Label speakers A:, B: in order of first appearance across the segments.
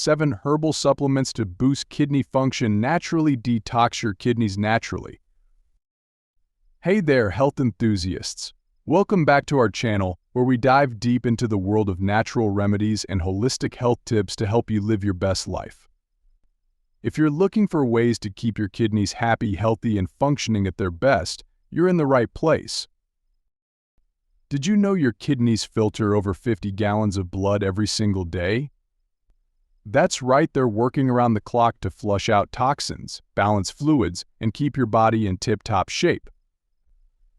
A: 7 herbal supplements to boost kidney function naturally detox your kidneys naturally. Hey there, health enthusiasts! Welcome back to our channel, where we dive deep into the world of natural remedies and holistic health tips to help you live your best life. If you're looking for ways to keep your kidneys happy, healthy, and functioning at their best, you're in the right place. Did you know your kidneys filter over 50 gallons of blood every single day? That's right, they're working around the clock to flush out toxins, balance fluids, and keep your body in tip-top shape.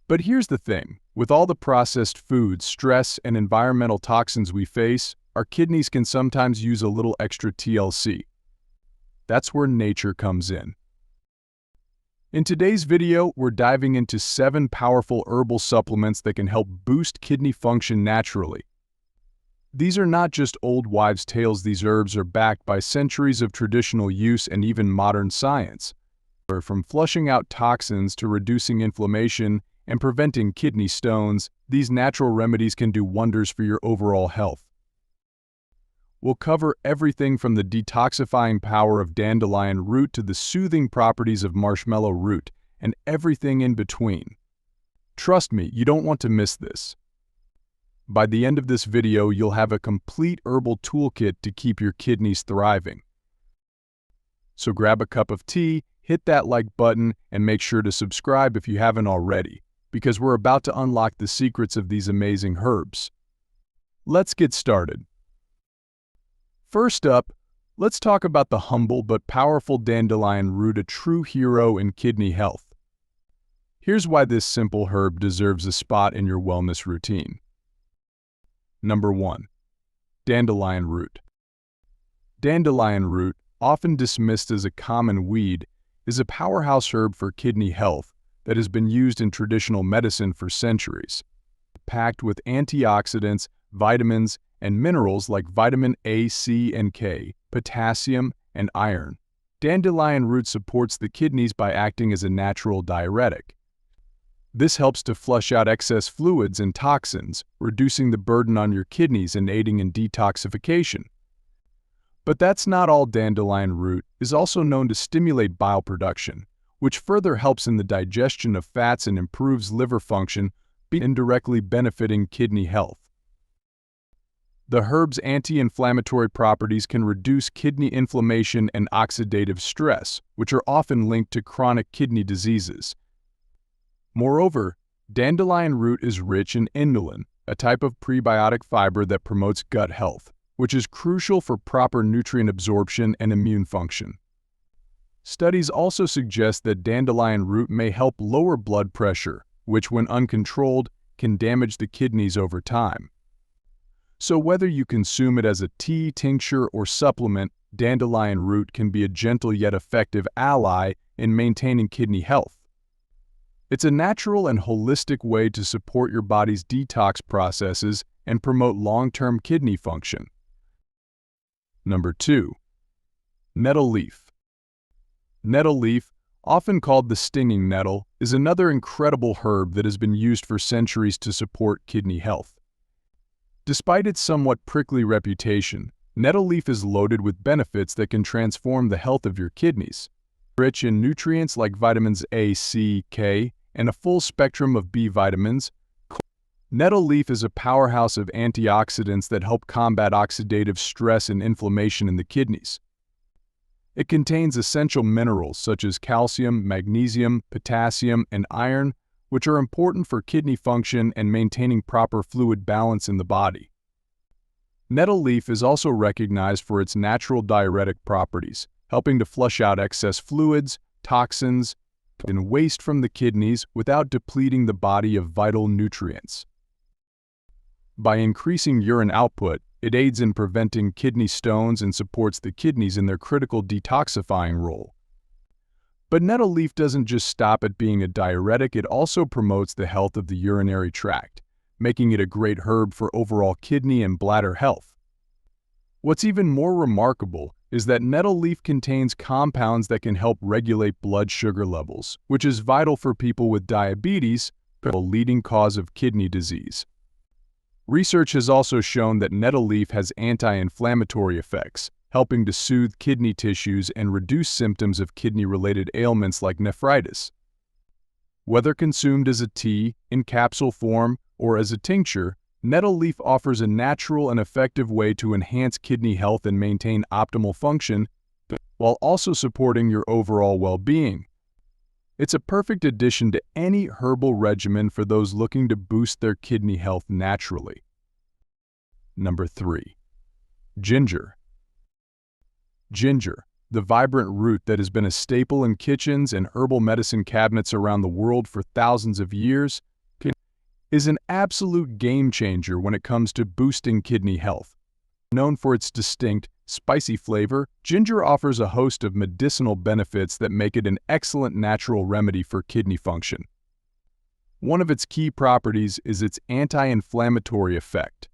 A: But here's the thing, with all the processed foods, stress, and environmental toxins we face, our kidneys can sometimes use a little extra TLC. That's where nature comes in. In today's video, we're diving into 7 powerful herbal supplements that can help boost kidney function naturally. These are not just old wives' tales. These herbs are backed by centuries of traditional use and even modern science. From flushing out toxins to reducing inflammation and preventing kidney stones, these natural remedies can do wonders for your overall health. We'll cover everything from the detoxifying power of dandelion root to the soothing properties of marshmallow root, and everything in between. Trust me, you don't want to miss this. By the end of this video, you'll have a complete herbal toolkit to keep your kidneys thriving. So grab a cup of tea, hit that like button, and make sure to subscribe if you haven't already, because we're about to unlock the secrets of these amazing herbs. Let's get started. First up, let's talk about the humble but powerful dandelion root, a true hero in kidney health. Here's why this simple herb deserves a spot in your wellness routine. Number 1. Dandelion root. Dandelion root, often dismissed as a common weed, is a powerhouse herb for kidney health that has been used in traditional medicine for centuries. Packed with antioxidants, vitamins, and minerals like vitamin A, C, and K, potassium, and iron, dandelion root supports the kidneys by acting as a natural diuretic. This helps to flush out excess fluids and toxins, reducing the burden on your kidneys and aiding in detoxification. But that's not all. Dandelion root is also known to stimulate bile production, which further helps in the digestion of fats and improves liver function, indirectly benefiting kidney health. The herb's anti-inflammatory properties can reduce kidney inflammation and oxidative stress, which are often linked to chronic kidney diseases. Moreover, dandelion root is rich in inulin, a type of prebiotic fiber that promotes gut health, which is crucial for proper nutrient absorption and immune function. Studies also suggest that dandelion root may help lower blood pressure, which, when uncontrolled, can damage the kidneys over time. So whether you consume it as a tea, tincture, or supplement, dandelion root can be a gentle yet effective ally in maintaining kidney health. It's a natural and holistic way to support your body's detox processes and promote long-term kidney function. Number 2. Nettle leaf. Nettle leaf, often called the stinging nettle, is another incredible herb that has been used for centuries to support kidney health. Despite its somewhat prickly reputation, nettle leaf is loaded with benefits that can transform the health of your kidneys. Rich in nutrients like vitamins A, C, K, and a full spectrum of B vitamins, nettle leaf is a powerhouse of antioxidants that help combat oxidative stress and inflammation in the kidneys. It contains essential minerals such as calcium, magnesium, potassium, and iron, which are important for kidney function and maintaining proper fluid balance in the body. Nettle leaf is also recognized for its natural diuretic properties, helping to flush out excess fluids, toxins, and waste from the kidneys without depleting the body of vital nutrients. By increasing urine output, it aids in preventing kidney stones and supports the kidneys in their critical detoxifying role. But nettle leaf doesn't just stop at being a diuretic, it also promotes the health of the urinary tract, making it a great herb for overall kidney and bladder health. What's even more remarkable is that nettle leaf contains compounds that can help regulate blood sugar levels, which is vital for people with diabetes, a leading cause of kidney disease. Research has also shown that nettle leaf has anti-inflammatory effects, helping to soothe kidney tissues and reduce symptoms of kidney-related ailments like nephritis. Whether consumed as a tea, in capsule form, or as a tincture, Nettle Leaf offers a natural and effective way to enhance kidney health and maintain optimal function, while also supporting your overall well-being. It's a perfect addition to any herbal regimen for those looking to boost their kidney health naturally. Number 3. Ginger. Ginger, the vibrant root that has been a staple in kitchens and herbal medicine cabinets around the world for thousands of years, is an absolute game-changer when it comes to boosting kidney health. Known for its distinct, spicy flavor, ginger offers a host of medicinal benefits that make it an excellent natural remedy for kidney function. One of its key properties is its anti-inflammatory effect.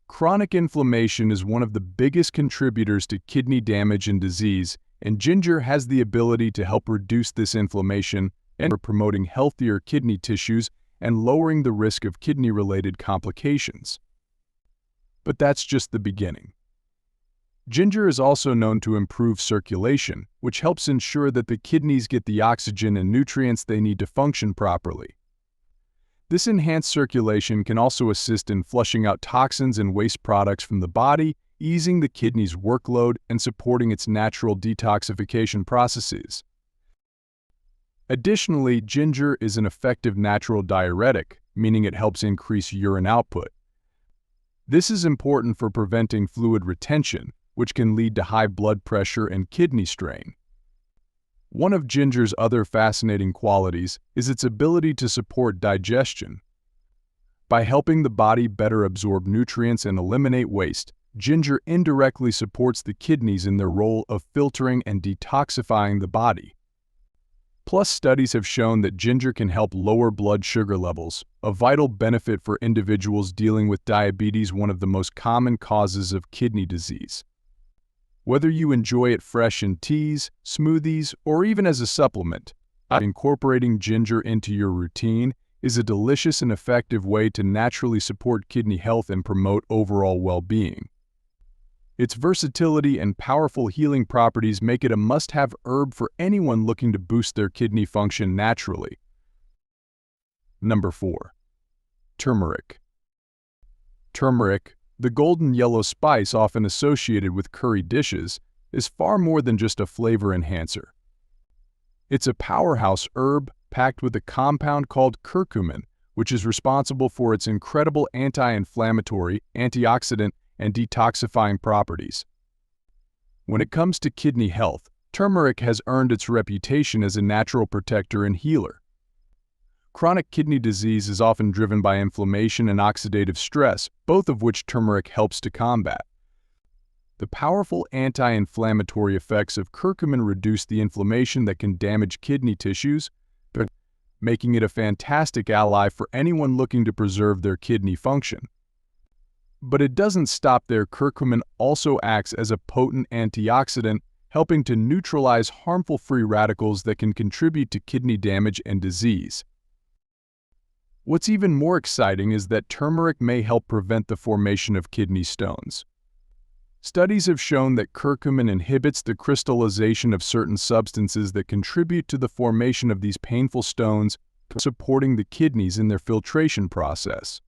A: Chronic inflammation is one of the biggest contributors to kidney damage and disease, and ginger has the ability to help reduce this inflammation and promoting healthier kidney tissues and lowering the risk of kidney-related complications. But that's just the beginning. Ginger is also known to improve circulation, which helps ensure that the kidneys get the oxygen and nutrients they need to function properly. This enhanced circulation can also assist in flushing out toxins and waste products from the body, easing the kidney's workload and supporting its natural detoxification processes. Additionally, ginger is an effective natural diuretic, meaning it helps increase urine output. This is important for preventing fluid retention, which can lead to high blood pressure and kidney strain. One of ginger's other fascinating qualities is its ability to support digestion. By helping the body better absorb nutrients and eliminate waste, ginger indirectly supports the kidneys in their role of filtering and detoxifying the body. Plus, studies have shown that ginger can help lower blood sugar levels, a vital benefit for individuals dealing with diabetes, one of the most common causes of kidney disease. Whether you enjoy it fresh in teas, smoothies, or even as a supplement, incorporating ginger into your routine is a delicious and effective way to naturally support kidney health and promote overall well-being. Its versatility and powerful healing properties make it a must-have herb for anyone looking to boost their kidney function naturally. Number 4. Turmeric. Turmeric, the golden yellow spice often associated with curry dishes, is far more than just a flavor enhancer. It's a powerhouse herb packed with a compound called curcumin, which is responsible for its incredible anti-inflammatory, antioxidant, and detoxifying properties. When it comes to kidney health, turmeric has earned its reputation as a natural protector and healer. Chronic kidney disease is often driven by inflammation and oxidative stress, both of which turmeric helps to combat. The powerful anti-inflammatory effects of curcumin reduce the inflammation that can damage kidney tissues, making it a fantastic ally for anyone looking to preserve their kidney function. But it doesn't stop there. Curcumin also acts as a potent antioxidant, helping to neutralize harmful free radicals that can contribute to kidney damage and disease. What's even more exciting is that turmeric may help prevent the formation of kidney stones. Studies have shown that curcumin inhibits the crystallization of certain substances that contribute to the formation of these painful stones, supporting the kidneys in their filtration process.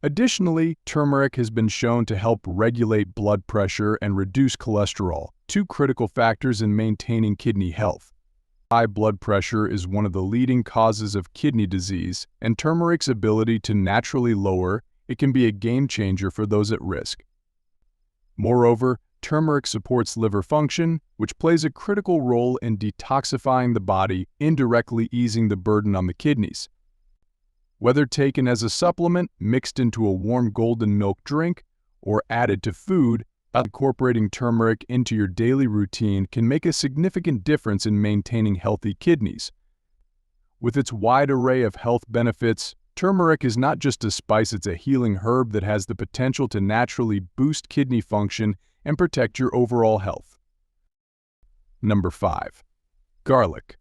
A: Additionally, turmeric has been shown to help regulate blood pressure and reduce cholesterol, two critical factors in maintaining kidney health. High blood pressure is one of the leading causes of kidney disease, and turmeric's ability to naturally lower it can be a game changer for those at risk. Moreover, turmeric supports liver function, which plays a critical role in detoxifying the body, indirectly easing the burden on the kidneys. Whether taken as a supplement, mixed into a warm golden milk drink, or added to food, incorporating turmeric into your daily routine can make a significant difference in maintaining healthy kidneys. With its wide array of health benefits, turmeric is not just a spice, it's a healing herb that has the potential to naturally boost kidney function and protect your overall health. Number 5. Garlic.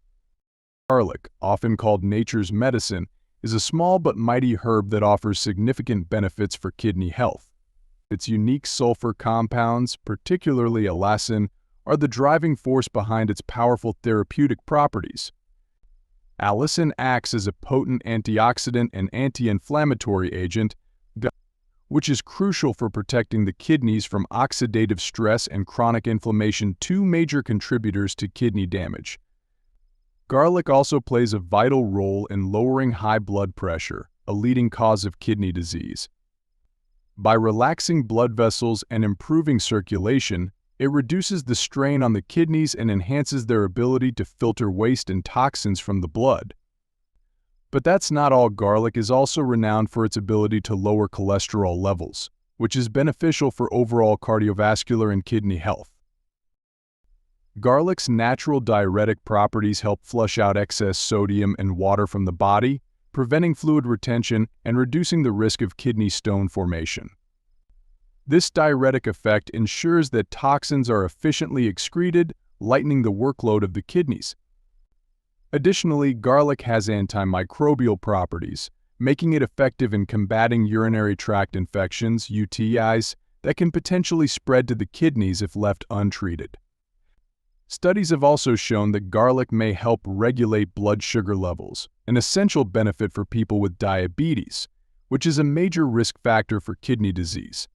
A: Garlic, often called nature's medicine, is a small but mighty herb that offers significant benefits for kidney health. Its unique sulfur compounds, particularly allicin, are the driving force behind its powerful therapeutic properties. Allicin acts as a potent antioxidant and anti-inflammatory agent, which is crucial for protecting the kidneys from oxidative stress and chronic inflammation, two major contributors to kidney damage. Garlic also plays a vital role in lowering high blood pressure, a leading cause of kidney disease. By relaxing blood vessels and improving circulation, it reduces the strain on the kidneys and enhances their ability to filter waste and toxins from the blood. But that's not all. Garlic is also renowned for its ability to lower cholesterol levels, which is beneficial for overall cardiovascular and kidney health. Garlic's natural diuretic properties help flush out excess sodium and water from the body, preventing fluid retention and reducing the risk of kidney stone formation. This diuretic effect ensures that toxins are efficiently excreted, lightening the workload of the kidneys. Additionally, garlic has antimicrobial properties, making it effective in combating urinary tract infections, UTIs, that can potentially spread to the kidneys if left untreated. Studies have also shown that garlic may help regulate blood sugar levels, an essential benefit for people with diabetes, which is a major risk factor for kidney disease.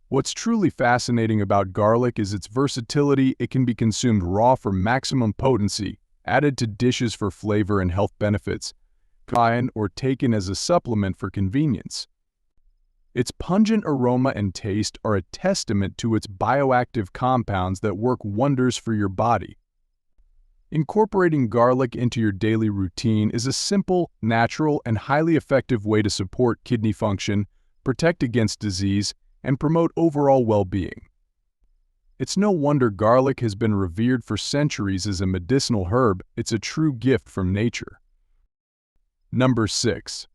A: What's truly fascinating about garlic is its versatility. It can be consumed raw for maximum potency, added to dishes for flavor and health benefits, or taken as a supplement for convenience. Its pungent aroma and taste are a testament to its bioactive compounds that work wonders for your body. Incorporating garlic into your daily routine is a simple, natural, and highly effective way to support kidney function, protect against disease, and promote overall well-being. It's no wonder garlic has been revered for centuries as a medicinal herb. It's a true gift from nature. Number 6.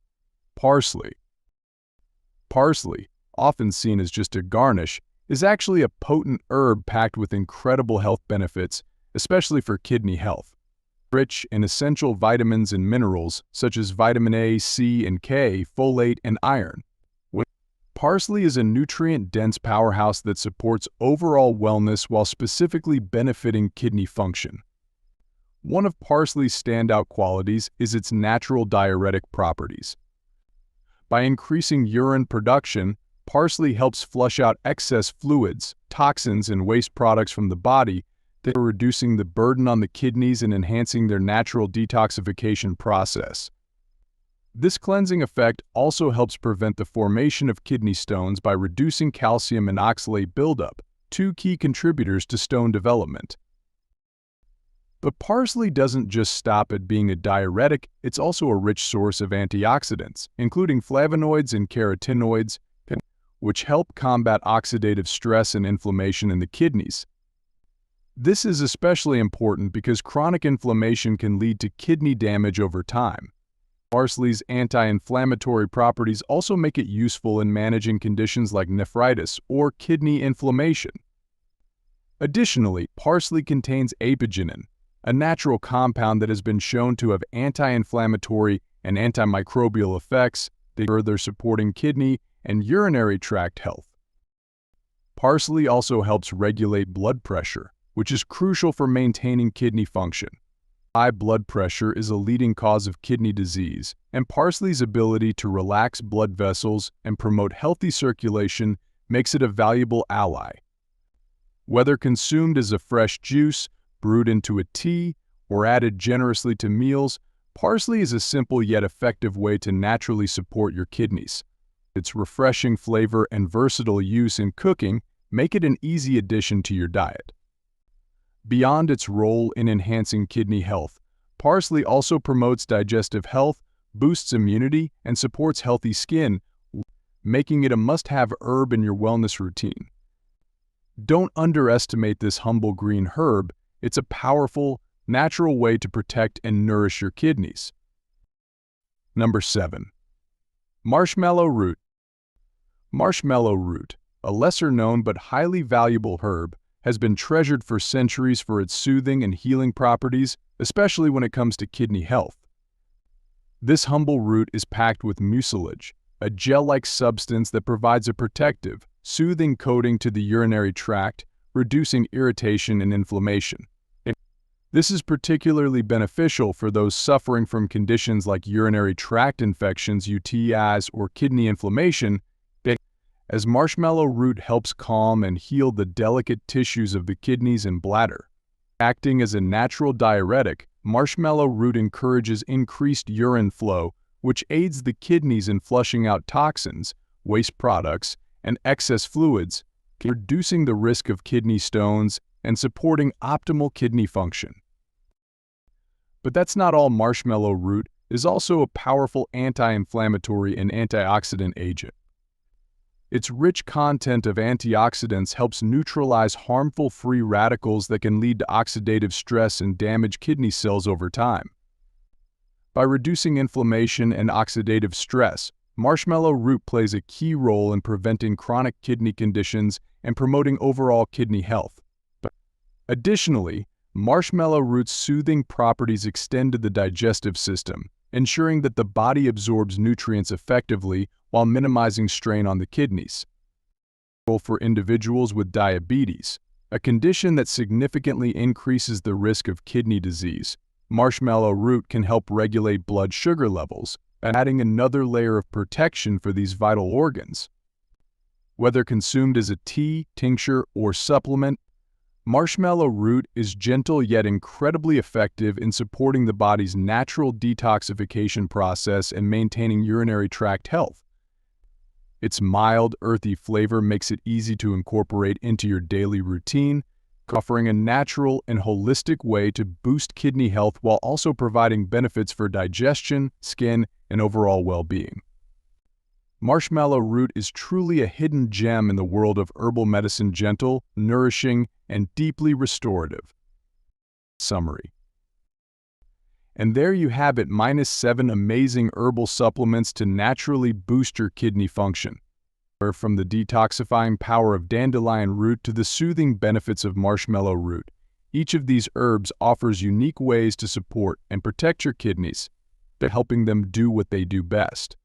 A: Parsley. Parsley, often seen as just a garnish, is actually a potent herb packed with incredible health benefits, especially for kidney health. Rich in essential vitamins and minerals such as vitamin A, C, and K, folate, and iron. Parsley is a nutrient-dense powerhouse that supports overall wellness while specifically benefiting kidney function. One of parsley's standout qualities is its natural diuretic properties. By increasing urine production, parsley helps flush out excess fluids, toxins, and waste products from the body, thereby reducing the burden on the kidneys and enhancing their natural detoxification process. This cleansing effect also helps prevent the formation of kidney stones by reducing calcium and oxalate buildup, two key contributors to stone development. But parsley doesn't just stop at being a diuretic, it's also a rich source of antioxidants, including flavonoids and carotenoids, which help combat oxidative stress and inflammation in the kidneys. This is especially important because chronic inflammation can lead to kidney damage over time. Parsley's anti-inflammatory properties also make it useful in managing conditions like nephritis or kidney inflammation. Additionally, parsley contains apigenin, a natural compound that has been shown to have anti-inflammatory and antimicrobial effects, further supporting kidney and urinary tract health. Parsley also helps regulate blood pressure, which is crucial for maintaining kidney function. High blood pressure is a leading cause of kidney disease, and parsley's ability to relax blood vessels and promote healthy circulation makes it a valuable ally. Whether consumed as a fresh juice, brewed into a tea, or added generously to meals, parsley is a simple yet effective way to naturally support your kidneys. Its refreshing flavor and versatile use in cooking make it an easy addition to your diet. Beyond its role in enhancing kidney health, parsley also promotes digestive health, boosts immunity, and supports healthy skin, making it a must-have herb in your wellness routine. Don't underestimate this humble green herb. It's a powerful, natural way to protect and nourish your kidneys. Number 7. Marshmallow root. Marshmallow root, a lesser-known but highly valuable herb, has been treasured for centuries for its soothing and healing properties, especially when it comes to kidney health. This humble root is packed with mucilage, a gel-like substance that provides a protective, soothing coating to the urinary tract, reducing irritation and inflammation. This is particularly beneficial for those suffering from conditions like urinary tract infections, UTIs, or kidney inflammation, as marshmallow root helps calm and heal the delicate tissues of the kidneys and bladder. Acting as a natural diuretic, marshmallow root encourages increased urine flow, which aids the kidneys in flushing out toxins, waste products, and excess fluids, reducing the risk of kidney stones and supporting optimal kidney function. But that's not all. Marshmallow root is also a powerful anti-inflammatory and antioxidant agent. Its rich content of antioxidants helps neutralize harmful free radicals that can lead to oxidative stress and damage kidney cells over time. By reducing inflammation and oxidative stress, marshmallow root plays a key role in preventing chronic kidney conditions and promoting overall kidney health. Additionally, marshmallow root's soothing properties extend to the digestive system, ensuring that the body absorbs nutrients effectively while minimizing strain on the kidneys. For individuals with diabetes, a condition that significantly increases the risk of kidney disease, marshmallow root can help regulate blood sugar levels, adding another layer of protection for these vital organs. Whether consumed as a tea, tincture, or supplement, marshmallow root is gentle yet incredibly effective in supporting the body's natural detoxification process and maintaining urinary tract health. Its mild, earthy flavor makes it easy to incorporate into your daily routine, offering a natural and holistic way to boost kidney health while also providing benefits for digestion, skin, and overall well-being. Marshmallow root is truly a hidden gem in the world of herbal medicine, gentle, nourishing, and deeply restorative. Summary. And there you have it, -7 amazing herbal supplements to naturally boost your kidney function. From the detoxifying power of dandelion root to the soothing benefits of marshmallow root, each of these herbs offers unique ways to support and protect your kidneys, helping them do what they do best,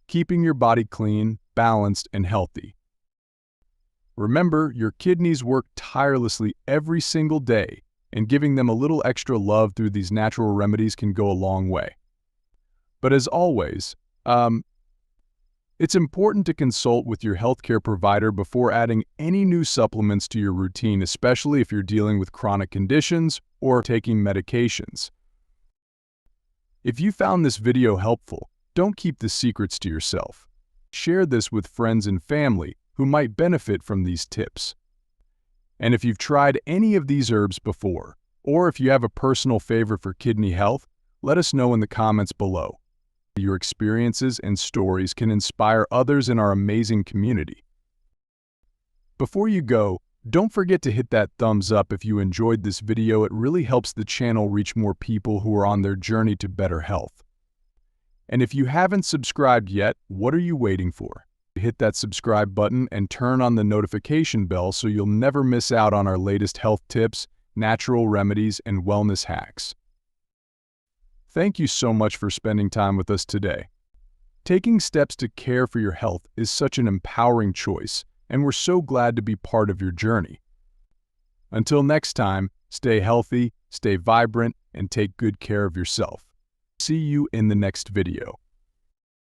A: keeping your body clean, balanced, and healthy. Remember, your kidneys work tirelessly every single day, and giving them a little extra love through these natural remedies can go a long way. But as always, it's important to consult with your healthcare provider before adding any new supplements to your routine, especially if you're dealing with chronic conditions or taking medications. If you found this video helpful, don't keep the secrets to yourself. Share this with friends and family who might benefit from these tips. And if you've tried any of these herbs before, or if you have a personal favorite for kidney health, let us know in the comments below. Your experiences and stories can inspire others in our amazing community. Before you go, don't forget to hit that thumbs up if you enjoyed this video. It really helps the channel reach more people who are on their journey to better health. And if you haven't subscribed yet, what are you waiting for? Hit that subscribe button and turn on the notification bell so you'll never miss out on our latest health tips, natural remedies, and wellness hacks. Thank you so much for spending time with us today. Taking steps to care for your health is such an empowering choice, and we're so glad to be part of your journey. Until next time, stay healthy, stay vibrant, and take good care of yourself. See you in the next video.